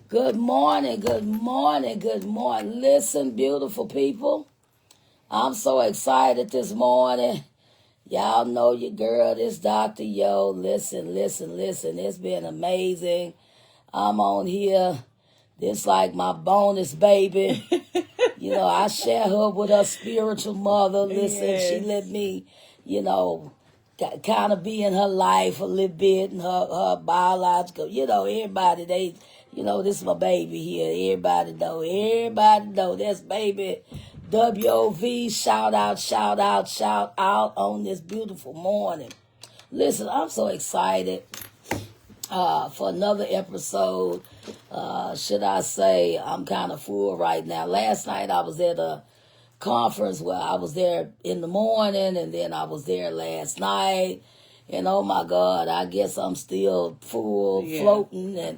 Good morning, good morning, good morning. Listen, beautiful people. I'm so excited this morning. Y'all know your girl, this Dr. Yo. Listen. It's been amazing. I'm on here. This like my bonus baby. I share her with her spiritual mother. Listen, she let me, kind of be in her life a little bit and her biological, everybody, this is my baby here. Everybody know that's baby WOV. Shout out on this beautiful morning. Listen, I'm so excited for another episode. Should I say I'm kind of full right now. Last night I was at a conference where I was there in the morning and then I was there last night. And oh my God, I guess I'm still full, floating. And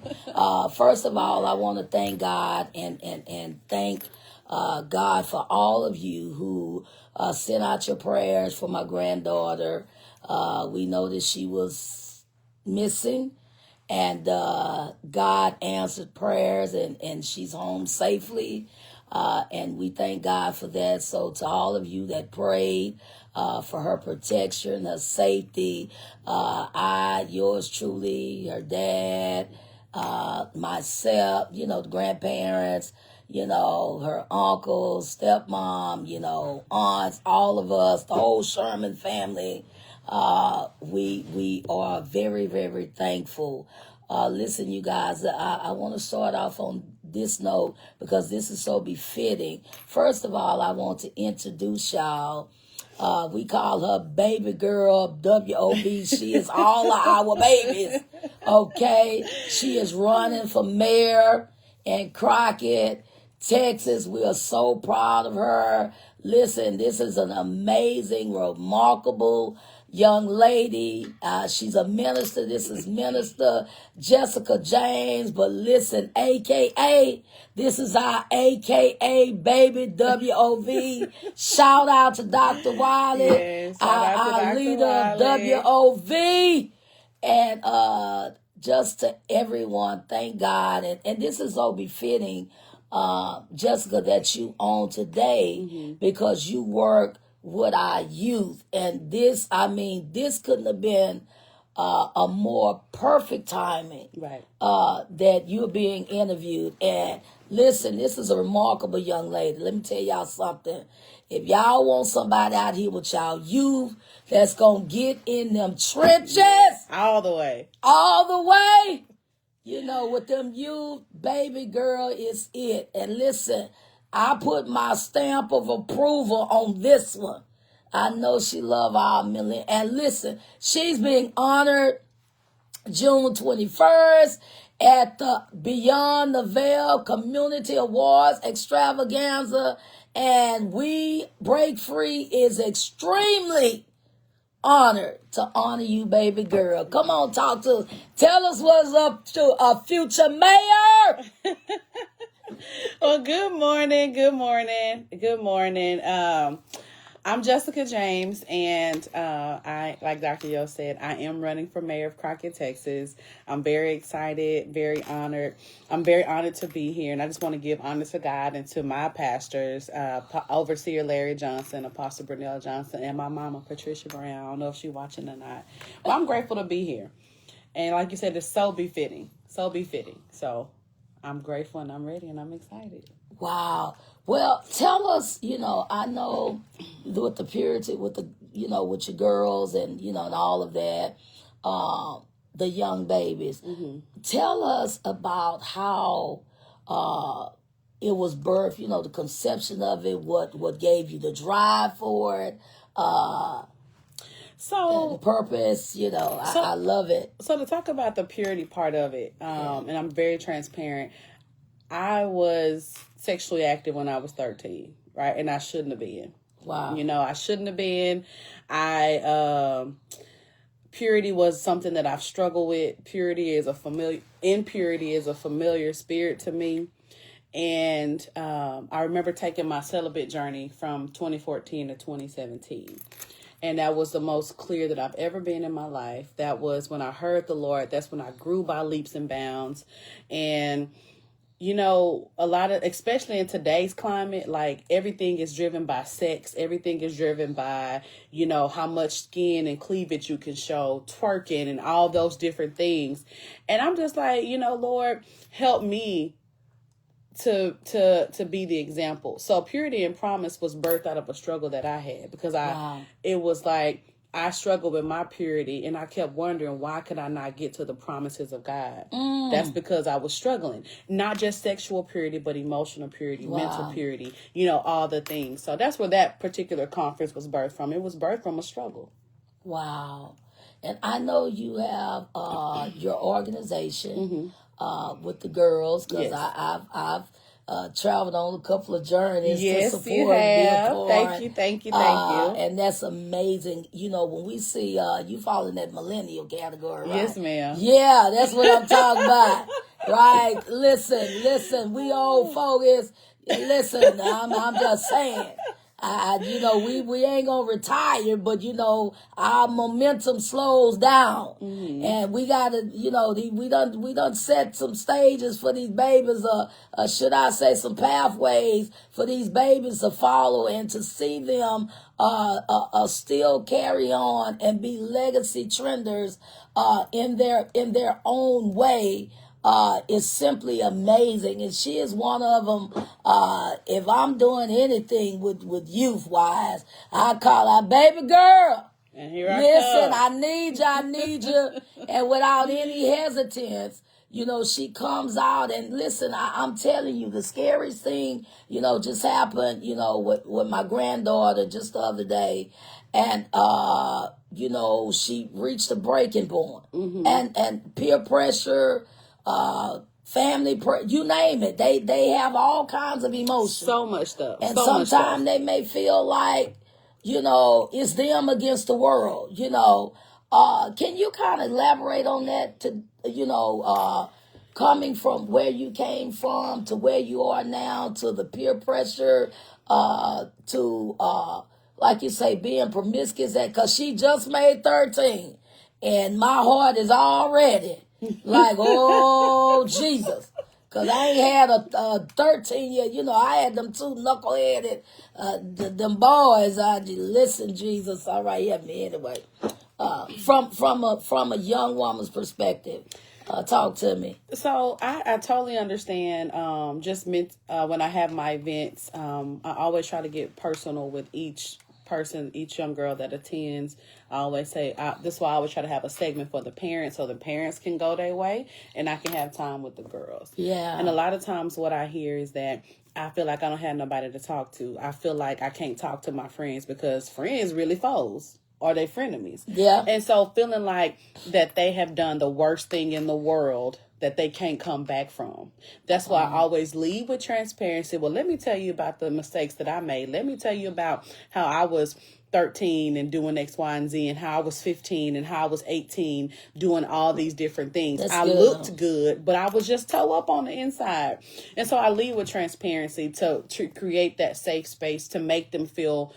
first of all, I want to thank God and thank God for all of you who sent out your prayers for my granddaughter. We noticed she was missing. And God answered prayers, and she's home safely. And we thank God for that. So to all of you that prayed for her protection, her safety, yours truly, her dad, myself, the grandparents, her uncles, stepmom, aunts, all of us, the whole Sherman family. We are very, very thankful. Listen, you guys, I want to start off on this note because this is so befitting. First of all, I want to introduce y'all. We call her baby girl WOB. She is all of our babies. Okay. She is running for mayor in Crockett, Texas. We are so proud of her. Listen, this is an amazing, remarkable young lady. She's a minister. This is Minister Jessica James. But listen, AKA, this is our AKA baby WOV. Shout out to Dr. Wiley, yes, our leader, Wiley. WOV. And just to everyone, thank God. And this is so befitting, Jessica, that you on today because you work with our youth. And this couldn't have been a more perfect timing, right? That you're being interviewed. And listen, this is a remarkable young lady. Let me tell y'all something. If y'all want somebody out here with y'all youth that's gonna get in them trenches all the way, with them youth, baby girl is it. And listen, I put my stamp of approval on this one. I know she love our million. And listen, she's being honored June 21st at the Beyond the Veil Community Awards Extravaganza. And We Break Free is extremely honored to honor you, baby girl. Come on, talk to us. Tell us what's up to a future mayor. Well, good morning. I'm Jessica James, and I, like Dr. Yo said, I am running for mayor of Crockett, Texas. I'm very excited, very honored. I'm very honored to be here, and I just want to give honor to God and to my pastors, Overseer Larry Johnson, Apostle Brunell Johnson, and my mama, Patricia Brown. I don't know if she's watching or not, but I'm grateful to be here. And like you said, it's so befitting. So I'm grateful, and I'm ready, and I'm excited. Wow. Well, tell us, I know with the purity, with the, with your girls and, and all of that, the young babies. Tell us about how it was birthed, the conception of it, what gave you the drive for it, so the purpose, I love it. So to talk about the purity part of it, and I'm very transparent, I was sexually active when I was 13, right? And I shouldn't have been. Wow. I shouldn't have been. Purity was something that I've struggled with. Impurity is a familiar spirit to me. And I remember taking my celibate journey from 2014 to 2017. And that was the most clear that I've ever been in my life. That was when I heard the Lord. That's when I grew by leaps and bounds. And you know, a lot of, especially in today's climate, like everything is driven by sex. Everything is driven by, you know, how much skin and cleavage you can show, twerking and all those different things. And I'm just like, you know, Lord, help me to be the example. So Purity and Promise was birthed out of a struggle that I had, because it was like, I struggled with my purity, and I kept wondering, why could I not get to the promises of God? That's because I was struggling. Not just sexual purity, but emotional purity, mental purity, you know, all the things. So that's where that particular conference was birthed from. It was birthed from a struggle. Wow. And I know you have your organization with the girls, because I've traveled on a couple of journeys to support. You have. Thank you. And that's amazing. You know, when we see you fall in that millennial category, right? Yes, ma'am. Yeah, that's what I'm talking about. Right? Listen, we old folks. Listen, I'm just saying. You know, we ain't gonna retire, but you know, our momentum slows down, and we gotta, you know, we done set some stages for these babies, should I say, some pathways for these babies to follow, and to see them still carry on and be legacy trenders in their own way. Is simply amazing, and she is one of them. If I'm doing anything with youth wise, I call her baby girl. And here I Listen, come. I need you, and without any hesitance, you know, she comes out. And listen, I'm telling you, the scariest thing, you know, just happened, you know, with my granddaughter just the other day, and you know, she reached a breaking point, and peer pressure. Family, you name it. They have all kinds of emotions. So much stuff. And sometimes they may feel like, you know, it's them against the world, you know. Can you kind of elaborate on that, to, you know, coming from where you came from to where you are now, to the peer pressure, to, like you say, being promiscuous, because she just made 13, and my heart is already like, oh, Jesus. Because I ain't had a 13 year, you know, I had them two knuckleheaded, them boys. Listen, Jesus, all right, yeah, me anyway. From a young woman's perspective, talk to me. So I totally understand. When I have my events, I always try to get personal with each person, each young girl that attends. I always say, this is why I always try to have a segment for the parents, so the parents can go their way and I can have time with the girls. Yeah. And a lot of times what I hear is that I feel like I don't have nobody to talk to. I feel like I can't talk to my friends, because friends really foes, or they frenemies. Yeah. And so feeling like that they have done the worst thing in the world that they can't come back from. That's why I always lead with transparency. Well, let me tell you about the mistakes that I made. Let me tell you about how I was 13 and doing X, Y, and Z, and how I was 15 and how I was 18 doing all these different things. I looked good, but I was just toe up on the inside. And so I lead with transparency to create that safe space, to make them feel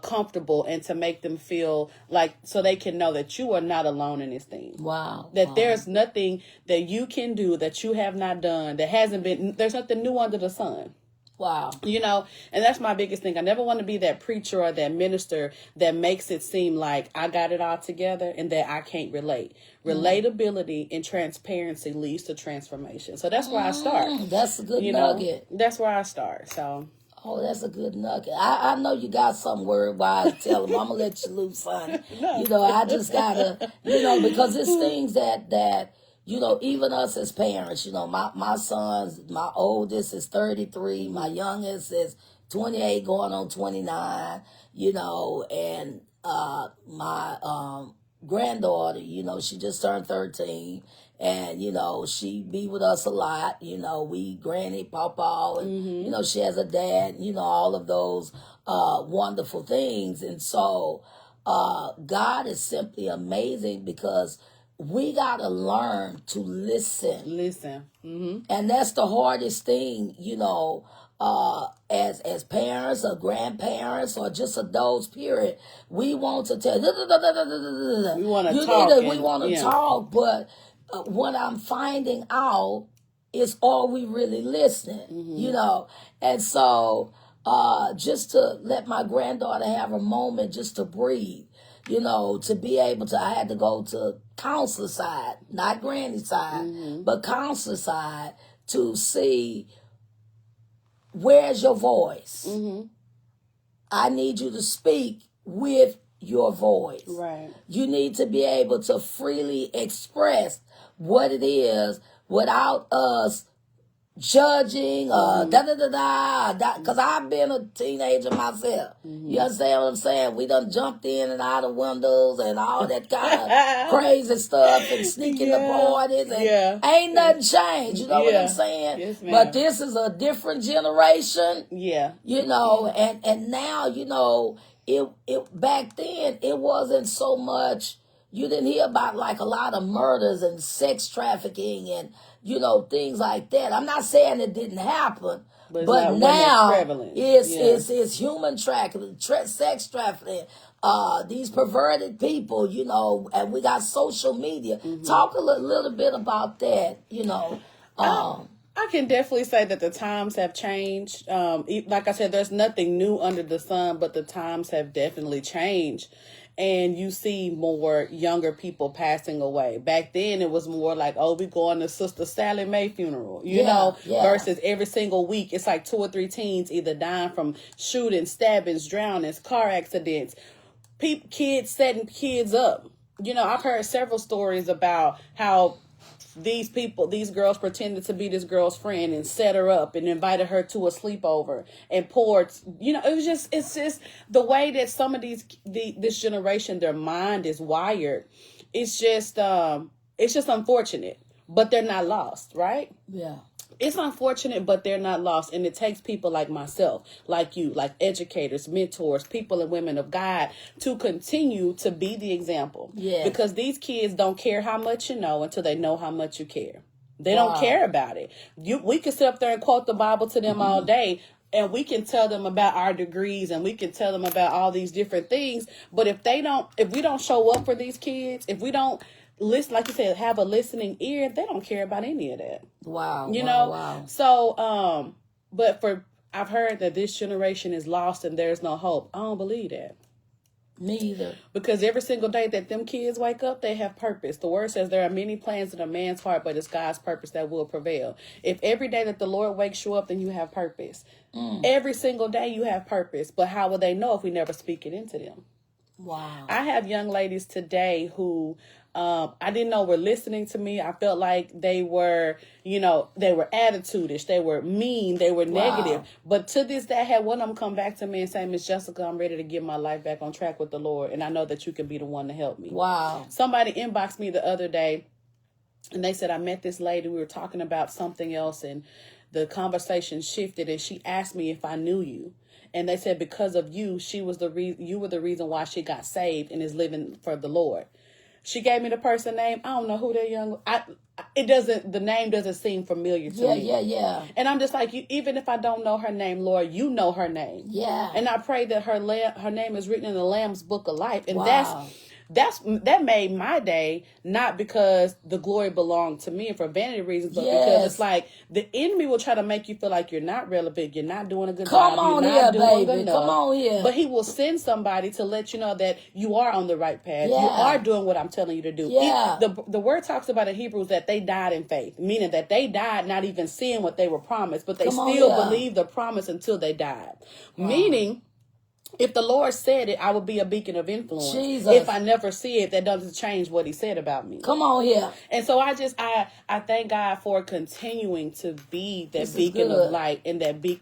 comfortable, and to make them feel like, so they can know that you are not alone in this thing. Wow. That there's nothing that you can do that you have not done, that hasn't been, there's nothing new under the sun. Wow. You know, and that's my biggest thing. I never want to be that preacher or that minister that makes it seem like I got it all together and that I can't relate. Relatability and transparency leads to transformation. So that's where I start. That's a good nugget. That's where I start. So. Oh, that's a good nugget. I know you got some word why I tell them I'm gonna let you loose, honey. No. You know, I just gotta, you know, because it's things that you know, even us as parents, you know, my sons, my oldest is 33, my youngest is 28 going on 29, you know, and my granddaughter, you know, she just turned 13, and, you know, she be with us a lot, you know, we granny, pawpaw, and, you know, she has a dad, you know, all of those wonderful things. And so God is simply amazing, because we got to learn to listen. And that's the hardest thing, you know, as parents or grandparents or just adults, period. We want to tell, we want to talk. We want to talk, but what I'm finding out is, are we really listening? You know, and so just to let my granddaughter have a moment just to breathe, you know, to be able to, I had to go to counselor side, not granny side, but counselor side to see, where's your voice? I need you to speak with your voice. Right. You need to be able to freely express what it is without us judging or because I've been a teenager myself. You understand what I'm saying? We done jumped in and out of windows and all that kind of crazy stuff and sneaking the parties and ain't nothing changed. You know what I'm saying? Yes, ma'am. But this is a different generation. Yeah. You know, and now, you know, it back then it wasn't so much. You didn't hear about like a lot of murders and sex trafficking and, you know, things like that. I'm not saying it didn't happen, but now it's human trafficking, sex trafficking, these perverted people, you know, and we got social media. Talk a little bit about that, you know. I can definitely say that the times have changed. Like I said, there's nothing new under the sun, but the times have definitely changed. And you see more younger people passing away. Back then, it was more like, oh, we going to Sister Sally Mae funeral, you know, versus every single week. It's like 2 or 3 teens either dying from shootings, stabbings, drownings, car accidents, kids setting kids up. You know, I've heard several stories about how these girls pretended to be this girl's friend and set her up and invited her to a sleepover and poured, you know, it's just the way that some of this generation, their mind is wired. It's just unfortunate, but they're not lost, right? Yeah. It's unfortunate, but they're not lost. And it takes people like myself, like you, like educators, mentors, people and women of God to continue to be the example. Yeah. Because these kids don't care how much you know until they know how much you care. They don't care about it. We can sit up there and quote the Bible to them all day, and we can tell them about our degrees and we can tell them about all these different things. But if we don't show up for these kids, if we don't listen, like you said, have a listening ear, they don't care about any of that. Wow. You know? Wow. So, but I've heard that this generation is lost and there's no hope. I don't believe that. Me either. Because every single day that them kids wake up, they have purpose. The word says there are many plans in a man's heart, but it's God's purpose that will prevail. If every day that the Lord wakes you up, then you have purpose. Every single day you have purpose. But how will they know if we never speak it into them? Wow. I have young ladies today who I didn't know were listening to me. I felt like they were, you know, they were attitudish, they were mean, they were negative. But to this day, I had one of them come back to me and say, Miss Jessica, I'm ready to get my life back on track with the Lord. And I know that you can be the one to help me. Wow. Somebody inboxed me the other day and they said, I met this lady. We were talking about something else and the conversation shifted and she asked me if I knew you. And they said, because of you, you were the reason why she got saved and is living for the Lord. She gave me the person name. I don't know who that the name doesn't seem familiar to me. Yeah. And I'm just like, even if I don't know her name, Lord, you know her name. Yeah. And I pray that her name is written in the Lamb's Book of Life. And that made my day, not because the glory belonged to me and for vanity reasons, but because it's like the enemy will try to make you feel like you're not relevant, you're not doing a good job, you're not doing good enough. Come on here. But he will send somebody to let you know that you are on the right path. You are doing what I'm telling you to do. Yeah. The word talks about in Hebrews that they died in faith, meaning that they died not even seeing what they were promised, but they still believed the promise until they died. Wow. Meaning, if the Lord said it, I would be a beacon of influence. Jesus. If I never see it, that doesn't change what he said about me. Come on here. And so I thank God for continuing to be that beacon of light and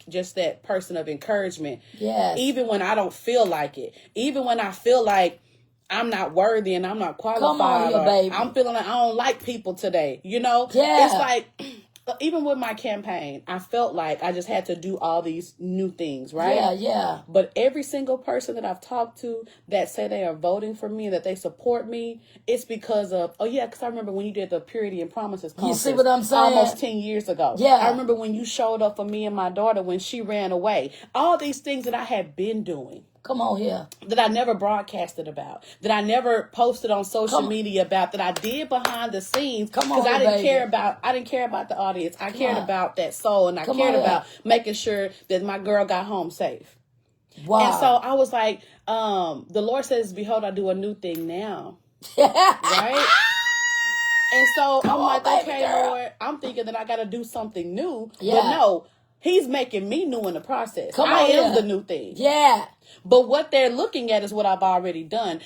just that person of encouragement. Yes. Even when I don't feel like it. Even when I feel like I'm not worthy and I'm not qualified. Come on here, baby. I'm feeling like I don't like people today. You know? Yeah. It's like, even with my campaign, I felt like I just had to do all these new things, right? Yeah. But every single person that I've talked to that say they are voting for me, that they support me, it's because of, because I remember when you did the Purity and Promises conference. You see what I'm saying? Almost 10 years ago. Yeah. I remember when you showed up for me and my daughter when she ran away. All these things that I had been doing. Come on here. that I never broadcasted about, that I never posted on social media about, that I did behind the scenes because I didn't care about the audience. I cared about that soul, and I cared about making sure that my girl got home safe. Wow. And so I was like, the Lord says, behold, I do a new thing now. Right? And so I'm like, okay, Lord, I'm thinking that I got to do something new. Yeah. But no, he's making me new in the process. I am the new thing. Yeah. But what they're looking at is what I've already done.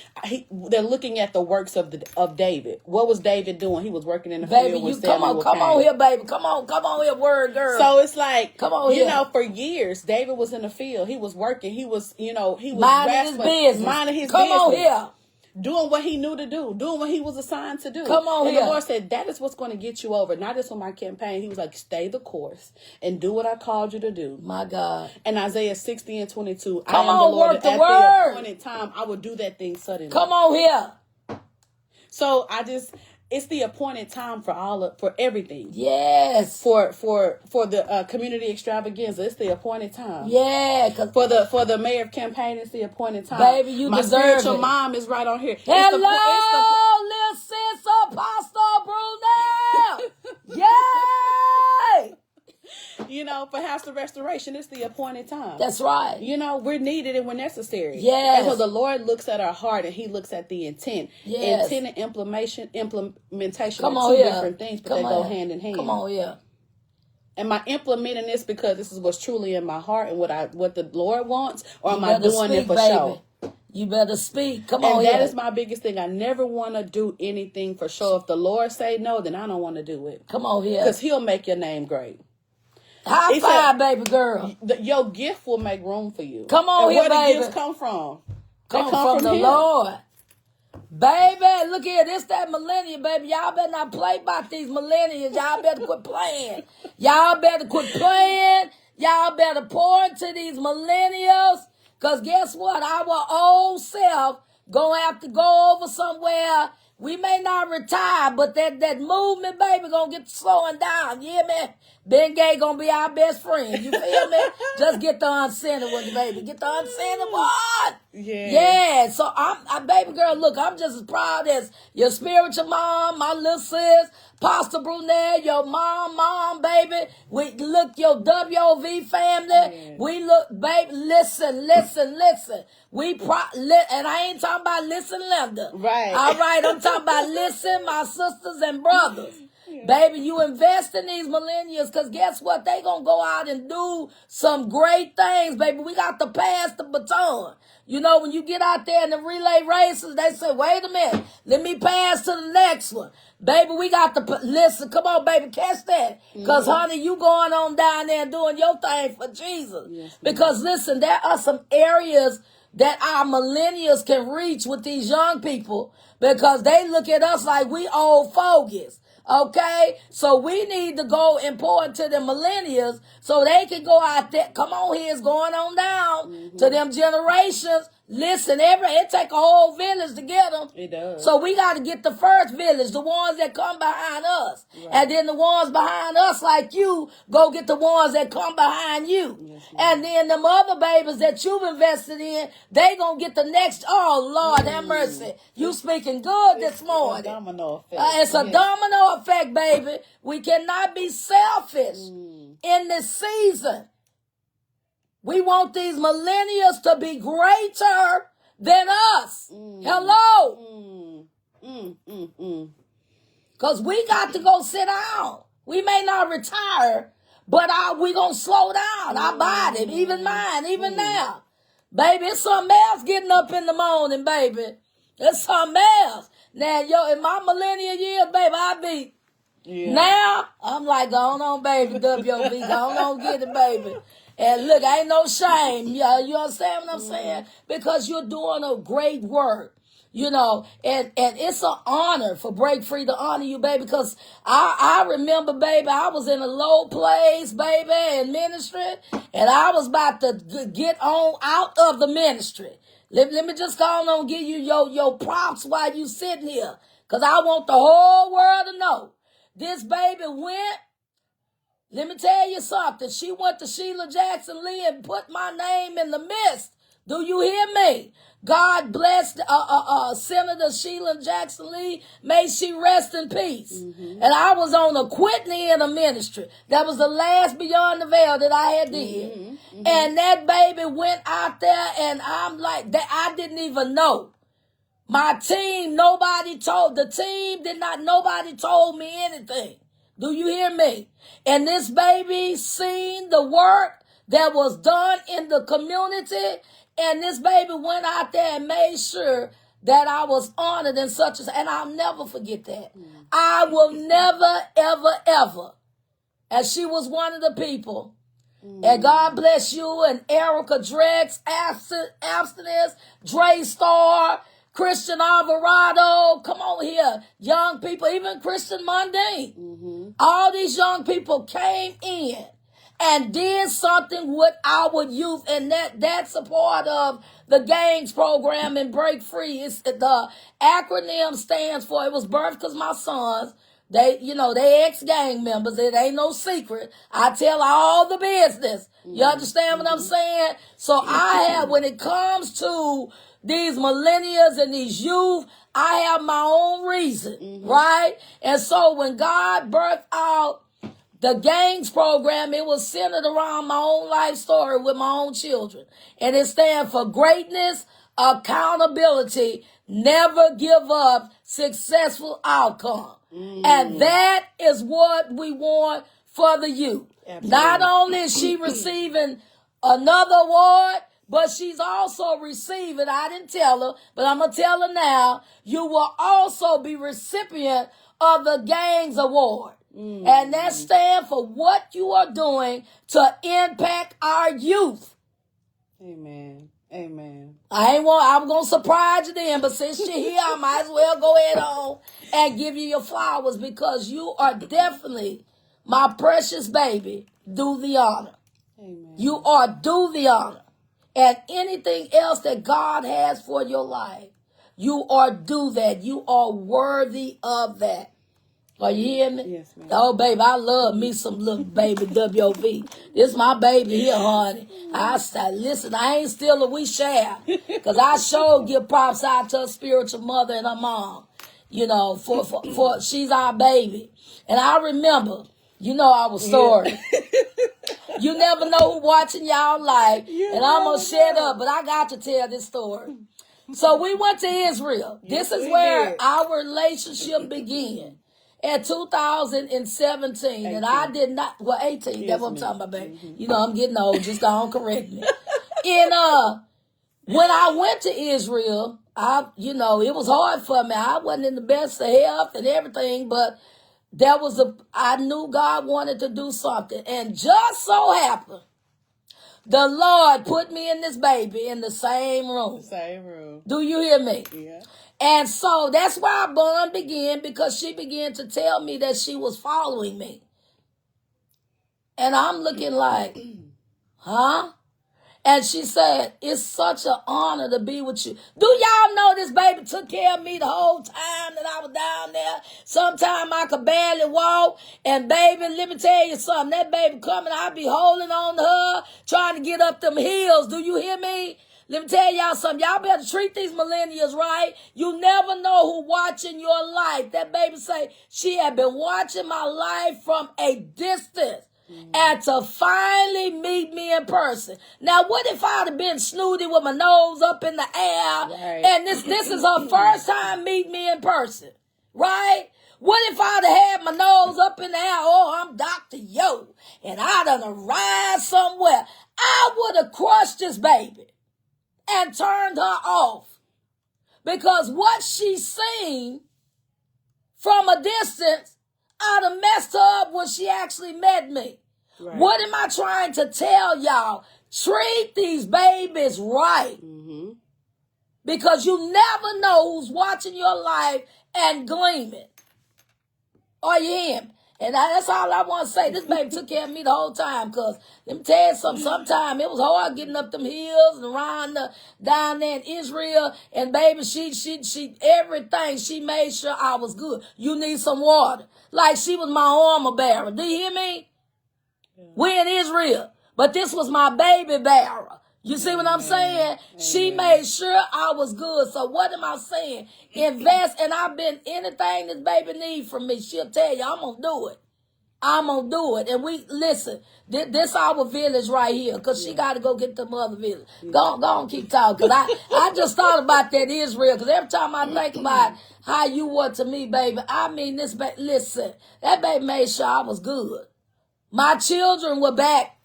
They're looking at the works of David. What was David doing? He was working in the field with Samuel. Come on here, baby. Come on here, word girl. So it's like, come on here. For years, David was in the field. He was working. He was, he was minding his business. Come on here. Doing what he knew to do, doing what he was assigned to do. Come on and here. The Lord said, that is what's going to get you over. Not just on my campaign. He was like, stay the course and do what I called you to do. My God. And Isaiah 60:22. Come on, the Lord, work the word. At the appointed time, I will do that thing suddenly. Come on here. So it's the appointed time for everything. Yes. For the community extravaganza, it's the appointed time. Yeah. For the mayor campaign, it's the appointed time. Baby, you my deserve spiritual it. Mom is right on here. Hello, little sis Apostle Brunel. Yay! For House of Restoration, it's the appointed time. That's right. We're needed and we're necessary. Yes. And so the Lord looks at our heart and he looks at the intent. Yes. Intent and implementation Come are two different things, but they go hand in hand. Come on here. Am I implementing this because this is what's truly in my heart and what the Lord wants, or am I doing it for show? You better speak. Come on here. here. And that is my biggest thing. I never want to do anything for show. If the Lord say no, then I don't want to do it. Come on here. Because he'll make your name great. High five, baby girl. Your gift will make room for you. Come on here, baby. Where the gifts come from? Come from the Lord. Baby, look here. This that millennium, baby. Y'all better not play about these millennials. Y'all better quit playing. Y'all better quit playing. Y'all better pour into these millennials. Because guess what? Our old self gonna have to go over somewhere. We may not retire, but that movement, baby, gonna get slowing down. You hear me? Ben Gay gonna be our best friend. You feel me? Just get the unscented one, baby. Get the unscented one. Yeah. Yeah. So I'm baby girl, look, I'm just as proud as your spiritual mom, my little sis, Pastor Brunel, your mom, baby. We look, your WOV family. Yeah. We look, baby, listen. And I ain't talking about listen, Linda. Right. All right, I'm talking about listen, my sisters and brothers. Yeah. Baby, you invest in these millennials because guess what? They going to go out and do some great things, baby. We got to pass the baton. When you get out there in the relay races, they say, wait a minute, let me pass to the next one. Baby, we got to, listen, come on, baby, catch that. Because, honey, you going on down there and doing your thing for Jesus. Yes, because, listen, there are some areas that our millennials can reach with these young people because they look at us like we old fogies. Okay, so we need to go and pour into the millennials so they can go out there. Come on here, it's going on down to them generations. Listen, it take a whole village to get them. It does. So we got to get the first village, the ones that come behind us. Right. And then the ones behind us like you, go get the ones that come behind you. Yes, and then them other babies that you've invested in, they going to get the next. Oh, Lord, have mercy. You speaking good this morning. It's a domino effect. It's a domino effect, baby. We cannot be selfish in this season. We want these millennials to be greater than us. Hello. Because we got to go sit down. We may not retire, but we going to slow down our body, even mine, even now. Baby, it's something else getting up in the morning, baby. It's something else. Now, in my millennial years, baby, I be. Yeah. Now, I'm like, go on, baby, WB, go on, get it, baby. And look, ain't no shame. Yeah, you understand what I'm saying? Because you're doing a great work, and it's an honor for Break Free to honor you, baby, because I remember, baby, I was in a low place, baby, in ministry, and I was about to get on out of the ministry. Let me just go on and give you your props while you sitting here, because I want the whole world to know. This baby went. Let me tell you something. She went to Sheila Jackson Lee and put my name in the midst Do you hear me? God bless Senator Sheila Jackson Lee. May she rest in peace. And I was on the quitting end of ministry. That was the last Beyond the Veil that I had did. And that baby went out there, and I'm like, that I didn't even know. My team, nobody told me anything. Do you hear me? And this baby seen the work that was done in the community, and this baby went out there and made sure that I was honored in such as, and I'll never forget that. I will never, ever, ever. And she was one of the people. And God bless you and Erica Drex, Abstinence, Dre Star, Christian Alvarado. Come on here. Young people, even Christian Mundine. All these young people came in and did something with our youth. And that's a part of the Gangs program and Break Free. It's the acronym stands for, it was birthed because my sons, they ex-gang members. It ain't no secret. I tell all the business. You understand what I'm saying? So I have, when it comes to these millennials and these youth, I have my own reason, right? And so when God birthed out the Gangs program, it was centered around my own life story with my own children. And it stands for greatness, accountability, never give up, successful outcome. And that is what we want for the youth. Absolutely. Not only is she receiving another award, but she's also receiving, I didn't tell her, but I'm going to tell her now, you will also be recipient of the Gangs Award. And that stands for what you are doing to impact our youth. Amen. Amen. I'm going to surprise you then, but since you're here, I might as well go ahead on and give you your flowers, because you are definitely my precious baby. Do the honor. Amen. You are due the honor. And anything else that God has for your life, you are due that. You are worthy of that. Are you hearing me? Yes, ma'am. Oh, baby, I love me some little baby W.O.V. This my baby here, honey. Listen, I ain't still a we shall. Because I sure give props out to her spiritual mother and her mom. You know, for she's our baby. And I remember, I was sorry. You never know who watching y'all live. And I'm going to shut up, but I got to tell this story. So we went to Israel. This is where our relationship began. In 2017, 18. And I did not, 18, yes, that's what I'm talking about, baby. I'm getting old, just don't correct me. And when I went to Israel, it was hard for me. I wasn't in the best of health and everything, but I knew God wanted to do something. And just so happened, the Lord put me and this baby in the same room. Same room. Do you hear me? Yeah. And so that's why our bond began, because she began to tell me that she was following me. And I'm looking like, huh? And she said, it's such an honor to be with you. Do y'all know this baby took care of me the whole time that I was down there? Sometimes I could barely walk. And baby, let me tell you something. That baby coming, I'd be holding on to her, trying to get up them hills. Do you hear me? Let me tell y'all something. Y'all better treat these millennials right. You never know who watching your life. That baby say, she had been watching my life from a distance. And to finally meet me in person. Now, what if I'd have been snooty with my nose up in the air, right, and this is her first time meeting me in person, right? What if I'd have had my nose up in the air? Oh, I'm Dr. Yo, and I done arrived somewhere. I would have crushed this baby and turned her off, because what she seen from a distance, I'd have messed her up when she actually met me. Right. What am I trying to tell y'all? Treat these babies right. Because you never know who's watching your life and gleaming. Are you hearing? And that's all I want to say. This baby took care of me the whole time, because let me tell you something. Sometimes it was hard getting up them hills and around down there in Israel. And baby, she everything, she made sure I was good. You need some water. Like she was my armor bearer. Do you hear me? Yeah. We in Israel. But this was my baby bearer. You see what I'm saying? She Amen. made sure I was good. So what am I saying? Invest, and I've been anything this baby need from me. She'll tell you, I'm gonna do it. I'm gonna do it. And we listen. This our village right here, cause she got to go get the other village. Go on, keep talking. Cause I just thought about that Israel. Cause every time I think about how you were to me, baby, I mean this. Listen, that baby made sure I was good. My children were back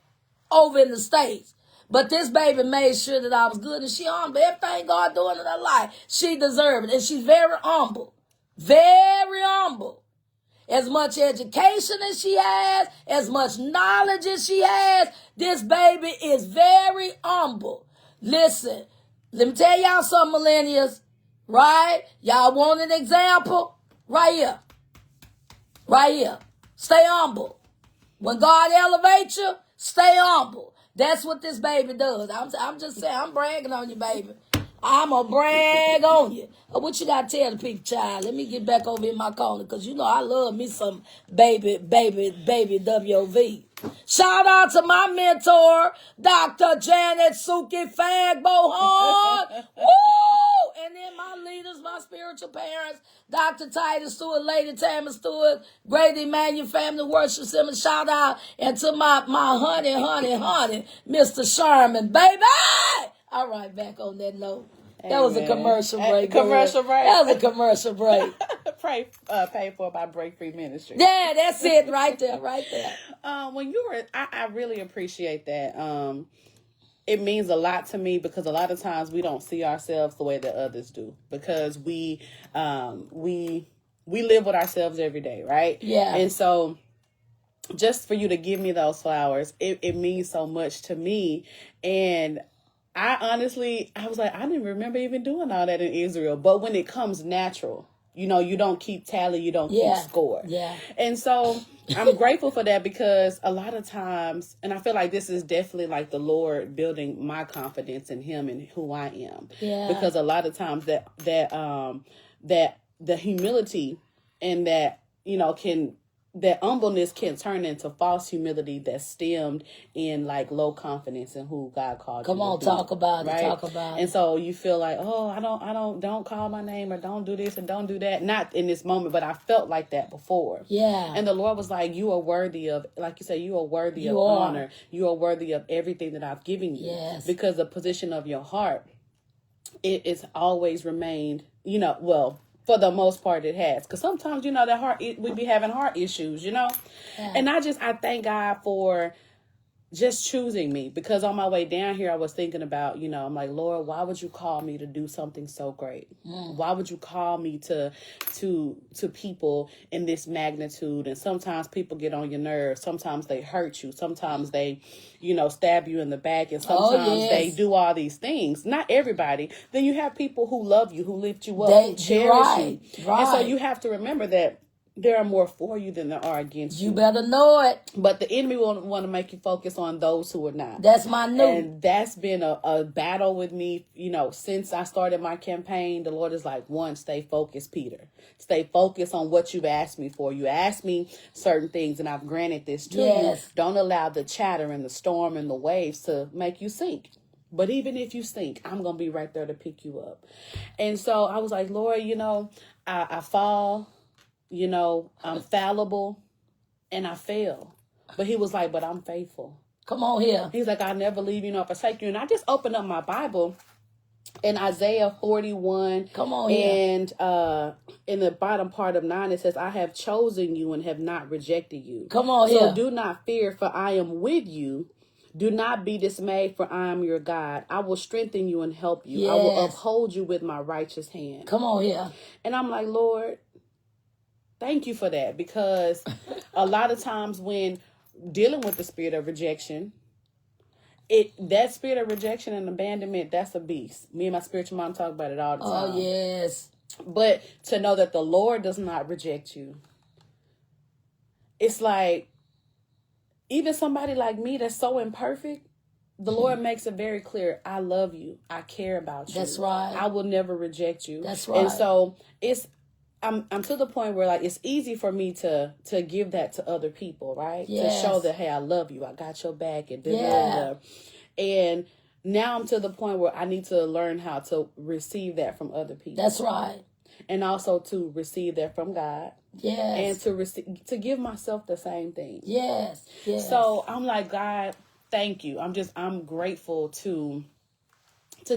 over in the States. But this baby made sure that I was good, and she humble. Everything God doing in her life, she deserved it. And she's very humble. Very humble. As much education as she has, as much knowledge as she has, this baby is very humble. Listen, let me tell y'all something, millennials, right? Y'all want an example? Right here. Right here. Stay humble. When God elevates you, stay humble. That's what this baby does. I'm just saying, I'm bragging on you, baby. I'm going to brag on you. What you got to tell the people, child? Let me get back over in my corner, because you know I love me some baby WOV. Shout out to my mentor, Dr. Janet Suki Fagbo Horn. Woo! And then my leaders, my spiritual parents, Dr. Titus Stewart, Lady Tammy Stewart, Great Emmanuel Family Worship Center. Shout out. And to my honey, Mr. Sherman, baby. All right, back on that note. That was a commercial break. Commercial break. That was a commercial break. Paid for by Break Free Ministry. Yeah, that's it right there, right there. When you were, I really appreciate that. It means a lot to me, because a lot of times we don't see ourselves the way that others do, because we live with ourselves every day, right? Yeah. And so just for you to give me those flowers, it means so much to me. And I was like, I didn't remember even doing all that in Israel. But when it comes natural, you know, you don't keep tally, you don't keep score. Yeah. And so I'm grateful for that, because a lot of times, and I feel like this is definitely like the Lord building my confidence in Him and who I am. Yeah. Because a lot of times that the humility and that, you know, that humbleness can turn into false humility that's stemmed in like low confidence in who God called you. Come on, to be, talk about right? it. Talk about it. And so you feel like, oh, don't call my name, or don't do this and don't do that. Not in this moment, but I felt like that before. Yeah. And the Lord was like, you are worthy of, like you said, you are worthy of honor. You are worthy of everything that I've given you. Yes. Because the position of your heart, it's always remained, you know, well, for the most part it has, because sometimes, you know, we be having heart issues, you know. Yeah. And I thank God for just choosing me, because on my way down here I was thinking about, you know, I'm like, Lord, why would you call me to do something so great? Why would you call me to people in this magnitude? And sometimes people get on your nerves, sometimes they hurt you, sometimes they, you know, stab you in the back, and sometimes they do all these things. Not everybody. Then you have people who love you, who lift you up, who cherish you. And so you have to remember that there are more for you than there are against you. You better know it. But the enemy will want to make you focus on those who are not. That's my new. And that's been a battle with me, you know, since I started my campaign. The Lord is like, one, stay focused, Peter. Stay focused on what you've asked me for. You asked me certain things, and I've granted this to you. Don't allow the chatter and the storm and the waves to make you sink. But even if you sink, I'm going to be right there to pick you up. And so I was like, Lord, you know, I fall. You know, I'm fallible and I fail. But He was like, but I'm faithful. Come on here. He's like, I'll never leave you nor forsake you. And I just opened up my Bible in Isaiah 41. Come on here. And in the bottom part of 9, it says, I have chosen you and have not rejected you. Come on here. So do not fear, for I am with you. Do not be dismayed, for I am your God. I will strengthen you and help you. I will uphold you with my righteous hand. Come on here. And I'm like, Lord, thank you for that, because a lot of times when dealing with the spirit of rejection, that spirit of rejection and abandonment, that's a beast. Me and my spiritual mom talk about it all the time. Oh, yes. But to know that the Lord does not reject you, it's like, even somebody like me that's so imperfect, the Lord makes it very clear, I love you. I care about you. That's right. I will never reject you. That's right. And so I'm to the point where, like, it's easy for me to give that to other people, right? Yes. To show that, hey, I love you, I got your back, and da. And now I'm to the point where I need to learn how to receive that from other people. That's right. And also to receive that from God. Yes. And to give myself the same thing. Yes. Yes. So I'm like, God, thank you. I'm grateful to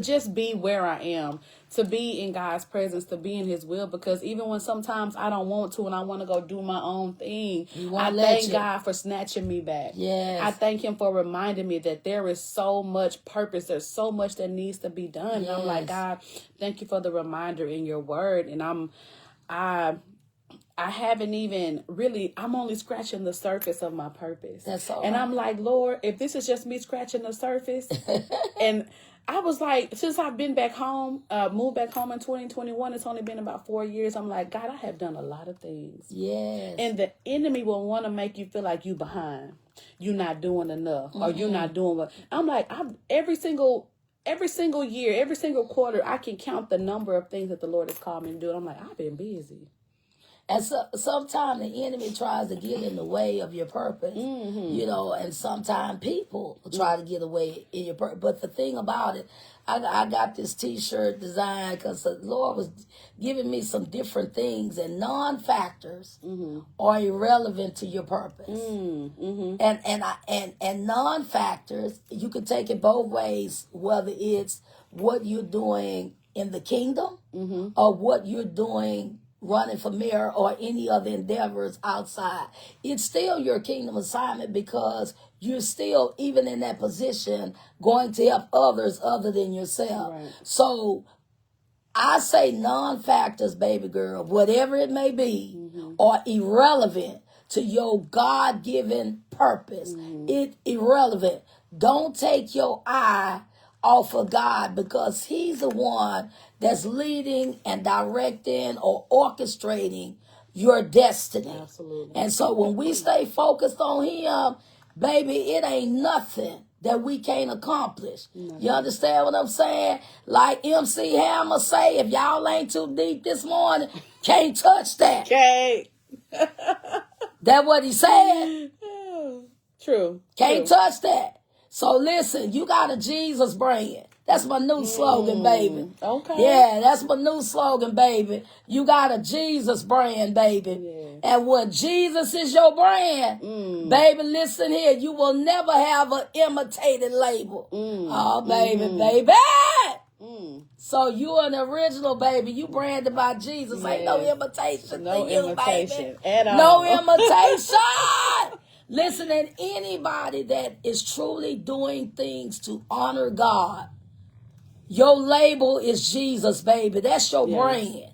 just be where I am, to be in God's presence, to be in his will, because even when sometimes I don't want to and I want to go do my own thing, I thank God for snatching me back. Yes. I thank him for reminding me that there is so much purpose. There's so much that needs to be done. Yes. And I'm like, God, thank you for the reminder in your word. And I haven't even really, I'm only scratching the surface of my purpose. That's all and right. I'm like, Lord, if this is just me scratching the surface, and I was like, since I've been back home, moved back home in 2021, it's only been about 4 years. I'm like, God, I have done a lot of things. Yes. And the enemy will want to make you feel like you behind. You're not doing enough, or you're not doing what. I'm like, every single year, every single quarter, I can count the number of things that the Lord has called me to do. And I'm like, I've been busy. And so, sometimes the enemy tries to get in the way of your purpose, you know, and sometimes people try to get away in your purpose. But the thing about it, I got this T-shirt designed because the Lord was giving me some different things, and non-factors are irrelevant to your purpose. And non-factors, you can take it both ways, whether it's what you're doing in the kingdom or what you're doing running for mayor or any other endeavors outside. It's still your kingdom assignment, because you're still, even in that position, going to help others other than yourself. Right. So I say non-factors, baby girl, whatever it may be, are irrelevant to your God-given purpose. It's irrelevant. Don't take your eye off of God, because he's the one that's leading and directing or orchestrating your destiny. Absolutely. And so when we stay focused on him, baby, it ain't nothing that we can't accomplish. You understand what I'm saying? Like MC Hammer say, if y'all ain't too deep this morning, can't touch that. Okay. That's what he said. True. Can't touch that. So listen, you got a Jesus brand. That's my new slogan, baby. Okay. Yeah, that's my new slogan, baby. You got a Jesus brand, baby. Yeah. And when Jesus is your brand, baby, listen here, you will never have an imitated label. Oh, baby. So you an original, baby. You branded by Jesus. Yes. Ain't no imitation No for you, imitation baby. at all. No imitation. Listen, and anybody that is truly doing things to honor God, your label is Jesus, baby. That's your brand.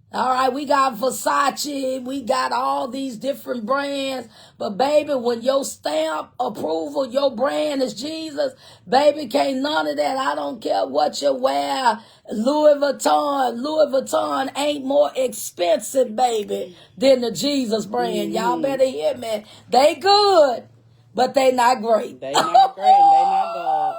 All right, we got Versace, we got all these different brands, but baby, when your stamp approval, your brand is Jesus, baby, can't none of that. I don't care what you wear. Louis Vuitton ain't more expensive, baby, than the Jesus brand. Y'all better hear me. They good, but they not great. They not great. They not God.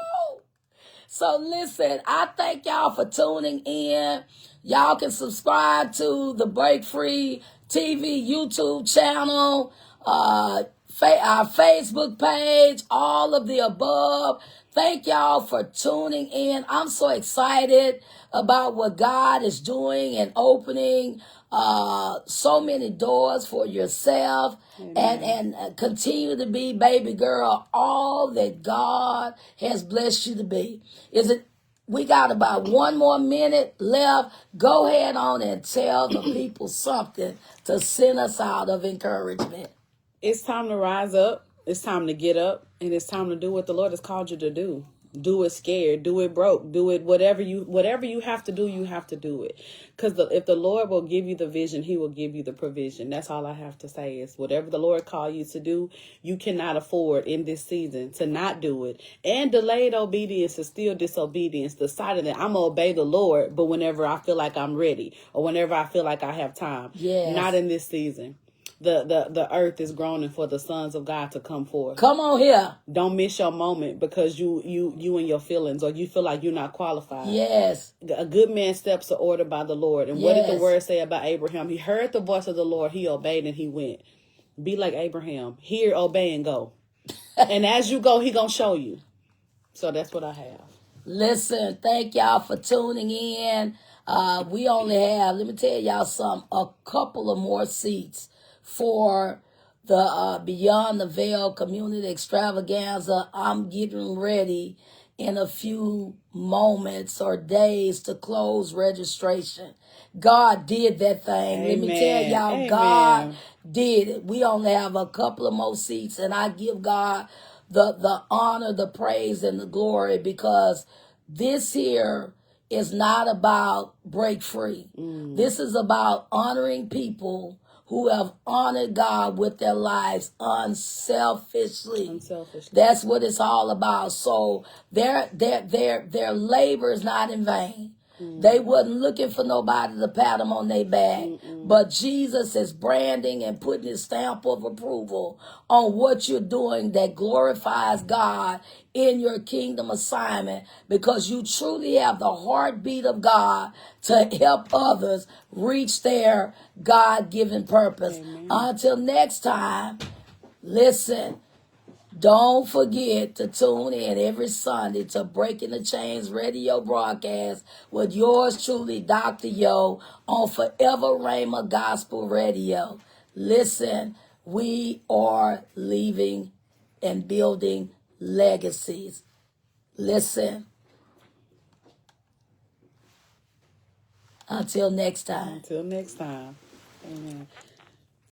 So listen, I thank y'all for tuning in. Y'all can subscribe to the Break Free TV YouTube channel, our Facebook page, all of the above. Thank y'all for tuning in. I'm so excited about what God is doing and opening so many doors for yourself. And continue to be, baby girl, all that God has blessed you to be. We got about 1 more minute left. Go ahead on and tell the people something to send us out of encouragement. It's time to rise up. It's time to get up. And it's time to do what the Lord has called you to do. Do it scared. Do it broke. Do it whatever you have to do, you have to do it. Because if the Lord will give you the vision, he will give you the provision. That's all I have to say is whatever the Lord called you to do, you cannot afford in this season to not do it. And delayed obedience is still disobedience. Deciding that I'm going to obey the Lord, but whenever I feel like I'm ready or whenever I feel like I have time. Yes. Not in this season. The earth is groaning for the sons of God to come forth. Come on here. Don't miss your moment because you and your feelings, or you feel like you're not qualified. Yes. A good man's steps are ordered by the Lord. And what did the word say about Abraham? He heard the voice of the Lord, he obeyed, and he went. Be like Abraham. Hear, obey, and go. And as you go, he gonna show you. So that's what I have. Listen, thank y'all for tuning in. We only have, let me tell y'all something, a couple of more seats for the Beyond the Veil Community Extravaganza. I'm getting ready in a few moments or days to close registration. God did that thing. Let me tell Amen. y'all, God Amen. did it. We only have a couple of more seats, and I give God the honor, the praise, and the glory, because this here is not about break free. This is about honoring people who have honored God with their lives unselfishly. Unselfishly. That's what it's all about. So their labor is not in vain. They wasn't looking for nobody to pat them on their back. But Jesus is branding and putting his stamp of approval on what you're doing that glorifies God in your kingdom assignment, because you truly have the heartbeat of God to help others reach their God-given purpose. Until next time, listen. Don't forget to tune in every Sunday to Breaking the Chains radio broadcast with yours truly, Dr. Yo, on Forever Rhema Gospel Radio. Listen, we are leaving and building legacies. Listen, until next time. Until next time. Amen.